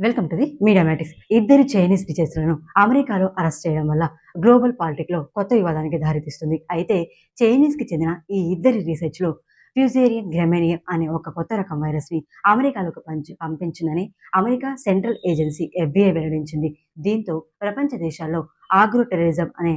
Welcome to the media matics. ఇద్దరు Chinese టీచర్స్‌లను అమెరికాలో arrest చేయడం వల్ల గ్లోబల్ పాలిటిక్‌లో కొత్త వివాదానికి దారితీస్తుంది. అయితే చైనీస్‌కి చెందిన ఈ ఇద్దరి రీసెర్చ్‌లో ఫ్యూజేరియన్ గ్రెమేనియం అనే ఒక కొత్త రకం వైరస్‌ని అమెరికాలోకి పంపించిందని అమెరికా సెంట్రల్ ఏజెన్సీ ఎఫ్‌బీఐ వెల్లడించింది. దీంతో ప్రపంచ దేశాల్లో ఆగ్రో టెర్రరిజం అనే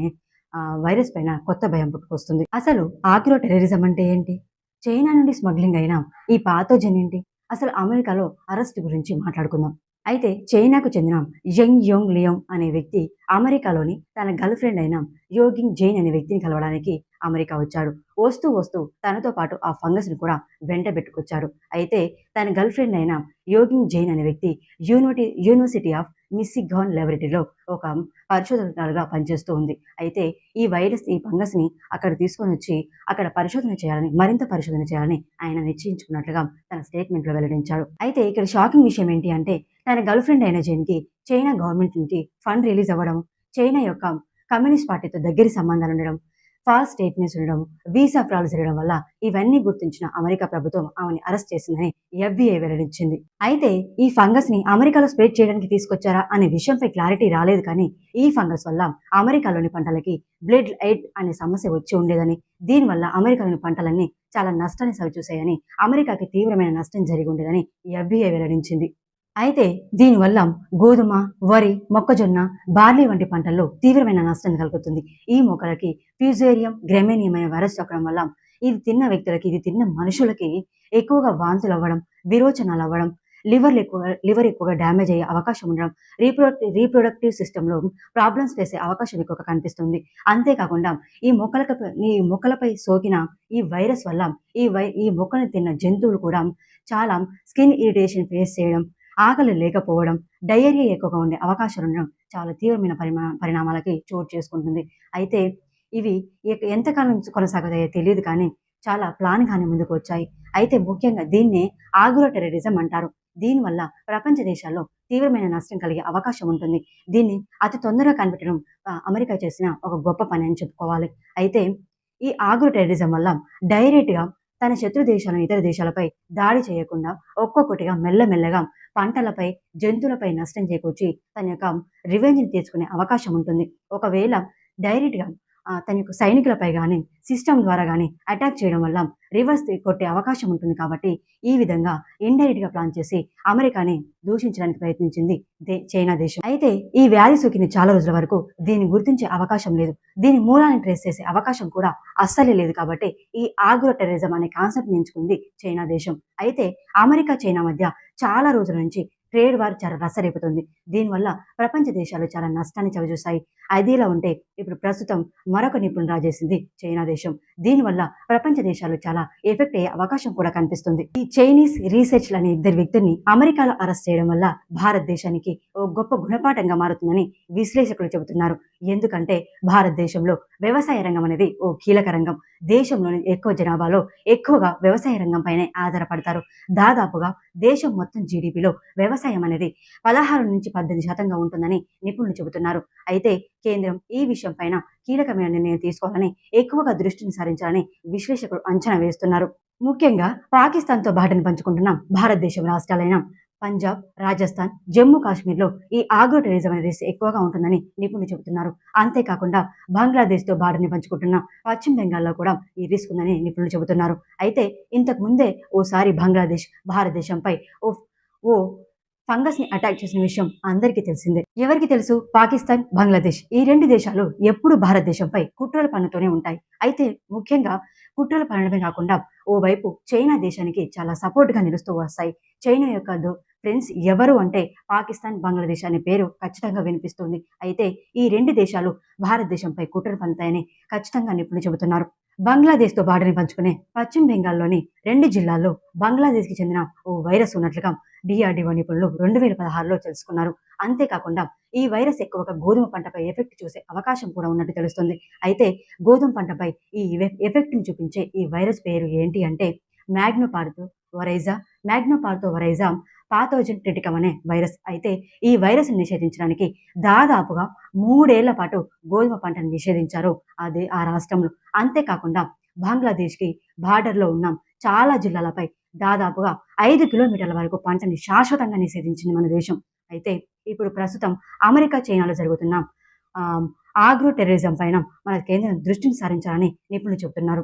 వైరస్ పైన కొత్త భయం పుట్టుకొస్తుంది. అసలు ఆగ్రో టెర్రరిజం అంటే ఏంటి? చైనా నుండి స్మగ్లింగ్ అయిన ఈ పాథోజన్ ఏంటి? అసలు అమెరికాలో అరెస్ట్ గురించి మాట్లాడుకుందాం. అయితే చైనాకు చెందిన జంగ్ యోంగ్ లియోంగ్ అనే వ్యక్తి అమెరికాలోని తన గర్ల్ ఫ్రెండ్ అయిన యోగింగ్ జైన్ అనే వ్యక్తిని కలవడానికి అమెరికా వచ్చాడు. వస్తూ వస్తూ తనతో పాటు ఆ ఫంగస్‌ని కూడా వెంట పెట్టుకొచ్చాడు. అయితే తన గర్ల్ ఫ్రెండ్ అయిన యోగింగ్ జైన్ అనే వ్యక్తి యూనివర్సిటీ ఆఫ్ మిసిగాన్ లాబొరేటరీలో ఒక పరిశోధకురాలుగా పనిచేస్తూ ఉంది. అయితే ఈ ఫంగస్‌ని అక్కడ తీసుకొనొచ్చి అక్కడ మరింత పరిశోధన చేయాలని ఆయన నిశ్చయించుకున్నట్లుగా తన స్టేట్మెంట్‌లో వెల్లడించాడు. అయితే ఇక్కడ షాకింగ్ విషయం ఏంటి అంటే తన గర్ల్ ఫ్రెండ్ అయిన జైన్‌కి చైనా గవర్నమెంట్ నుంచి ఫండ్ రిలీజ్ అవ్వడం, చైనా యొక్క కమ్యూనిస్ట్ పార్టీతో దగ్గరి సంబంధాలుండడం, ఫాల్స్ స్టేట్మెంట్స్ ఉండడం, వీసా ఫ్రాడ్ జరగడం వల్ల ఇవన్నీ గుర్తించిన అమెరికా ప్రభుత్వం ఆమెని అరెస్ట్ చేసిందని ఎఫ్‌బీఐ వెల్లడించింది. అయితే ఈ ఫంగస్‌ని అమెరికాలో స్ప్రెడ్ చేయడానికి తీసుకొచ్చారా అనే విషయంపై క్లారిటీ రాలేదు కానీ ఈ ఫంగస్ వల్ల అమెరికాలోని పంటలకి బ్లడ్ లైట్ అనే సమస్య వచ్చి ఉండేదని, దీనివల్ల అమెరికాలోని పంటలన్నీ చాలా నష్టాన్ని చవిచూశాయని, అమెరికాకి తీవ్రమైన నష్టం జరిగి ఉండేదని ఎఫ్‌బీఐ వెల్లడించింది. అయితే దీనివల్ల గోధుమ, వరి, మొక్కజొన్న, బార్లీ వంటి పంటల్లో తీవ్రమైన నష్టం కలుగుతుంది. ఈ మొక్కలకి ఫ్యూజేరియం గ్రెమేనియం అనే వైరస్ సోకడం వల్ల ఇది తిన్న మనుషులకి ఎక్కువగా వాంతులవ్వడం, విరోచనాలవ్వడం, లివర్ ఎక్కువగా డ్యామేజ్ అయ్యే అవకాశం ఉండడం, రీప్రొడక్టివ్ సిస్టమ్‌లో ప్రాబ్లమ్స్ చేసే అవకాశం ఎక్కువగా కనిపిస్తుంది. అంతేకాకుండా ఈ మొక్కలపై సోకిన ఈ వైరస్ వల్ల ఈ మొక్కను తిన్న జంతువులు కూడా చాలా స్కిన్ ఇరిటేషన్ ఫేస్ చేయడం, ఆకలి లేకపోవడం, డయేరియా ఎక్కువగా ఉండే అవకాశాలుండడం చాలా తీవ్రమైన పరిణామాలకి చోటు చేసుకుంటుంది. అయితే ఇవి ఎంతకాలం కొనసాగుతాయో తెలీదు కానీ చాలా ప్లాన్‌గానే ముందుకు వచ్చాయి. అయితే ముఖ్యంగా దీన్నే ఆగ్రో టెర్రరిజం అంటారు. దీనివల్ల ప్రపంచ దేశాల్లో తీవ్రమైన నష్టం కలిగే అవకాశం ఉంటుంది. దీన్ని అతి తొందరగా కనిపెట్టడం అమెరికా చేసిన ఒక గొప్ప పని అని చెప్పుకోవాలి. అయితే ఈ ఆగ్రో టెర్రరిజం వల్ల డైరెక్ట్‌గా తన శత్రు దేశాలను ఇతర దేశాలపై దాడి చేయకుండా ఒక్కొక్కటిగా మెల్లమెల్లగా పంటలపై, జంతువులపై నష్టం చేకూర్చి తన యొక్క రివెంజ్‌ని తీర్చుకునే అవకాశం ఉంటుంది. ఒకవేళ డైరెక్ట్‌గా తన యొక్క సైనికులపై గాని, సిస్టమ్ ద్వారా గాని అటాక్ చేయడం వల్ల రివర్స్ కొట్టే అవకాశం ఉంటుంది కాబట్టి, ఈ విధంగా ఇండైరెక్ట్‌గా ప్లాన్ చేసి అమెరికాని దూషించడానికి ప్రయత్నించింది చైనా దేశం. అయితే ఈ వ్యాధి సోకిన చాలా రోజుల వరకు దీన్ని గుర్తించే అవకాశం లేదు. దీని మూలాన్ని ట్రేస్ చేసే అవకాశం కూడా అస్సలే లేదు కాబట్టి, ఈ ఆగ్రో టెర్రరిజం అనే కాన్సెప్ట్‌ని ఎంచుకుంది చైనా దేశం. అయితే అమెరికా, చైనా మధ్య చాలా రోజుల నుంచి ట్రేడ్ వార్ చాలా రసరేపుతుంది. దీనివల్ల ప్రపంచ దేశాలు చాలా నష్టాన్ని చవిచూశాయి. అదిలా ఉంటే ఇప్పుడు ప్రస్తుతం మరొక నిప్పును రాజేసింది చైనా దేశం. దీనివల్ల ప్రపంచ దేశాలు చాలా ఎఫెక్ట్ అయ్యే అవకాశం కూడా కనిపిస్తుంది. ఈ చైనీస్ రీసెర్చ్‌లు అనే ఇద్దరు వ్యక్తుల్ని అమెరికాలో అరెస్ట్ చేయడం వల్ల భారతదేశానికి ఓ గొప్ప గుణపాఠంగా మారుతుందని విశ్లేషకులు చెబుతున్నారు. ఎందుకంటే భారతదేశంలో వ్యవసాయ రంగం అనేది ఓ కీలక రంగం. దేశంలోని ఎక్కువ జనాభాలో ఎక్కువగా వ్యవసాయ రంగం పైనే ఆధారపడతారు. దాదాపుగా దేశం మొత్తం జీడీపీలో వ్యవసాయం అనేది 16-18% ఉంటుందని నిపుణులు చెబుతున్నారు. అయితే కేంద్రం ఈ విషయం పైన కీలకమైన నిర్ణయం తీసుకోవాలని, ఎక్కువగా దృష్టిని సారించాలని విశ్లేషకులు అంచనా వేస్తున్నారు. ముఖ్యంగా పాకిస్తాన్‌తో బాటను పంచుకుంటున్న భారతదేశం రాష్ట్రాలైన పంజాబ్, రాజస్థాన్, జమ్మూ కాశ్మీర్‌లో ఈ ఆగ్రో టెర్రరిజం అనే రిస్క్ ఎక్కువగా ఉంటుందని నిపుణులు చెబుతున్నారు. అంతేకాకుండా బంగ్లాదేశ్‌తో బార్డర్‌ని పంచుకుంటున్న పశ్చిమ బెంగాల్‌లో కూడా ఈ రిస్క్ ఉందని నిపుణులు చెబుతున్నారు. అయితే ఇంతకు ముందే ఓసారి బంగ్లాదేశ్ భారతదేశంపై ఓ ఓ ఫంగస్‌ని అటాక్ చేసిన విషయం అందరికీ తెలిసిందే. ఎవరికి తెలుసు? పాకిస్తాన్, బంగ్లాదేశ్ ఈ 2 దేశాలు ఎప్పుడూ భారతదేశంపై కుట్రలు పన్నుతూనే ఉంటాయి. అయితే ముఖ్యంగా కుట్రలు పన్నడమే కాకుండా ఓవైపు చైనా దేశానికి చాలా సపోర్ట్‌గా నిలుస్తూ వస్తాయి. చైనా యొక్క ఫ్రెండ్స్ ఎవరు అంటే పాకిస్తాన్, బంగ్లాదేశ్ అనే పేరు ఖచ్చితంగా వినిపిస్తుంది. అయితే ఈ 2 దేశాలు భారతదేశంపై కుట్రలు పన్నుతాయని ఖచ్చితంగా నిపుణులు చెబుతున్నారు. బంగ్లాదేశ్‌తో బార్డర్‌ని పంచుకునే పశ్చిమ బెంగాల్‌లోని 2 జిల్లాల్లో బంగ్లాదేశ్‌కి చెందిన ఓ వైరస్ ఉన్నట్లుగా డీఆర్‌డీఓ నిపుణులు 2016లో తెలుసుకున్నారు. అంతేకాకుండా ఈ వైరస్ ఎక్కువగా గోధుమ పంటపై ఎఫెక్ట్ చూసే అవకాశం కూడా ఉన్నట్టు తెలుస్తుంది. అయితే గోధుమ పంటపై ఈ ఎఫెక్ట్‌ని చూపించే ఈ వైరస్ పేరు ఏంటి అంటే మ్యాగ్నోపార్థో వరైజా పాథోజన్ ట్రిటికమ్ అనే వైరస్. అయితే ఈ వైరస్‌ని నిషేధించడానికి దాదాపుగా 3 ఏళ్ల పాటు గోధుమ పంటను నిషేధించారు ఆ రాష్ట్రంలో. అంతేకాకుండా బంగ్లాదేశ్‌కి బార్డర్‌లో ఉన్న చాలా జిల్లాలపై దాదాపుగా 5 కిలోమీటర్ల వరకు పంటని శాశ్వతంగా నిషేధించింది మన దేశం. అయితే ఇప్పుడు ప్రస్తుతం అమెరికా, చైనాలో జరుగుతున్న ఆగ్రో టెర్రరిజం పైన మన కేంద్రం దృష్టిని సారించాలని నిపుణులు చెబుతున్నారు.